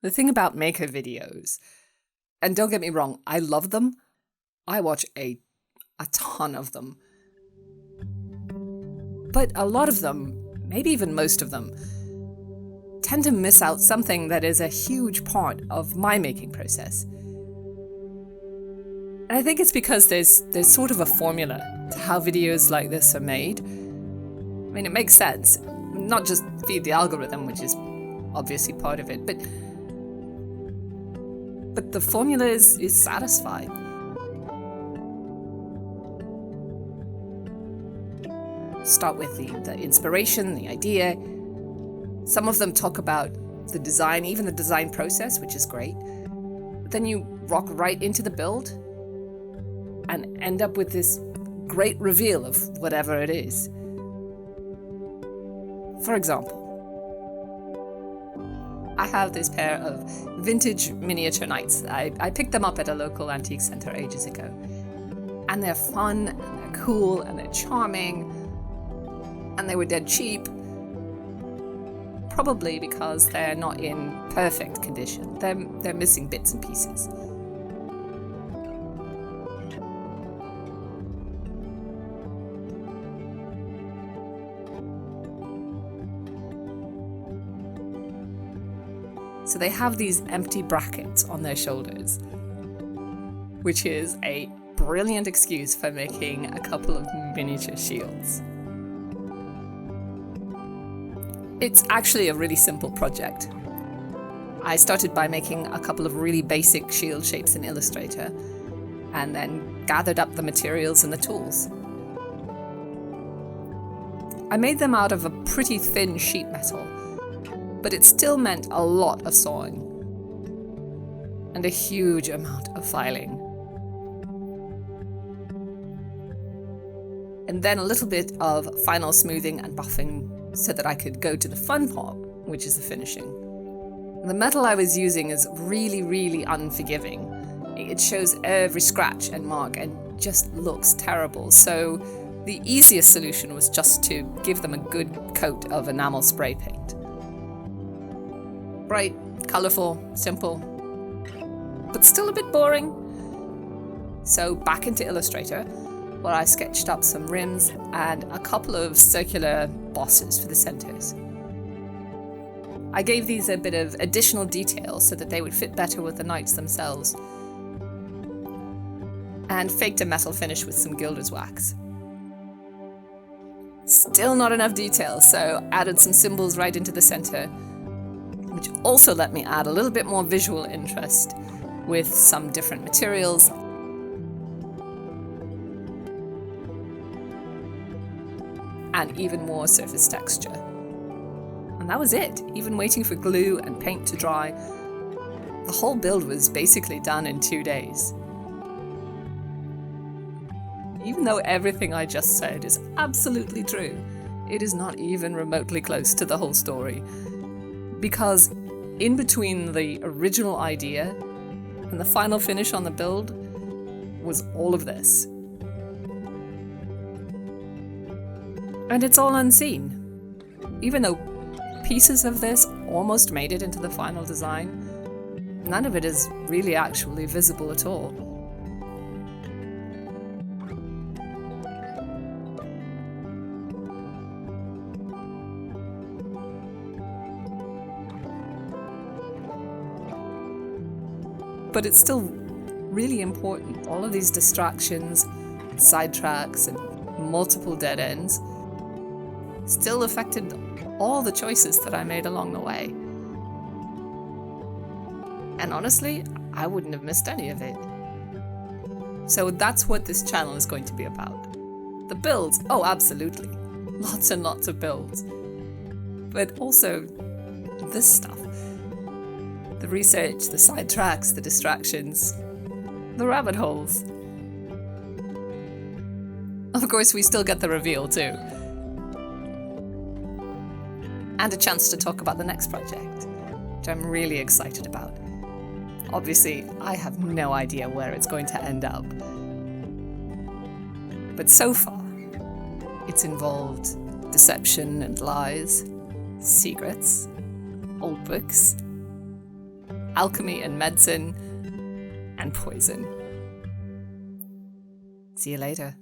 The thing about maker videos, and don't get me wrong, I love them. I watch a ton of them. But a lot of them, maybe even most of them, tend to miss out something that is a huge part of my making process. And I think it's because there's sort of a formula to how videos like this are made. I mean, it makes sense. Not just feed the algorithm, which is obviously part of it, but the formula is satisfying. Start with the inspiration, the idea. Some of them talk about the design, even the design process, which is great. But then you rock right into the build and end up with this great reveal of whatever it is. For example, I have this pair of vintage miniature knights. I picked them up at a local antique center ages ago. And they're fun, and they're cool, and they're charming, and they were dead cheap. Probably because they're not in perfect condition. They're missing bits and pieces. So they have these empty brackets on their shoulders, which is a brilliant excuse for making a couple of miniature shields. It's actually a really simple project. I started by making a couple of really basic shield shapes in Illustrator, and then gathered up the materials and the tools. I made them out of a pretty thin sheet metal, but it still meant a lot of sawing and a huge amount of filing. And then a little bit of final smoothing and buffing so that I could go to the fun part, which is the finishing. The metal I was using is really, really unforgiving. It shows every scratch and mark and just looks terrible. So the easiest solution was just to give them a good coat of enamel spray paint. Bright, colourful, simple, but still a bit boring. So back into Illustrator, where I sketched up some rims and a couple of circular bosses for the centres. I gave these a bit of additional detail so that they would fit better with the knights themselves, and faked a metal finish with some gilder's wax. Still not enough detail, so added some symbols right into the centre, which also let me add a little bit more visual interest with some different materials. And even more surface texture. And that was it. Even waiting for glue and paint to dry, the whole build was basically done in 2 days. Even though everything I just said is absolutely true, it is not even remotely close to the whole story. Because in between the original idea and the final finish on the build was all of this. And it's all unseen. Even though pieces of this almost made it into the final design, none of it is really actually visible at all. But it's still really important. All of these distractions, sidetracks, and multiple dead ends still affected all the choices that I made along the way. And honestly, I wouldn't have missed any of it. So that's what this channel is going to be about. The builds, oh absolutely. Lots and lots of builds. But also this stuff. The research, the sidetracks, the distractions, the rabbit holes. Of course, we still get the reveal too. And a chance to talk about the next project, which I'm really excited about. Obviously, I have no idea where it's going to end up. But so far, it's involved deception and lies, secrets, old books, alchemy and medicine and poison. See you later.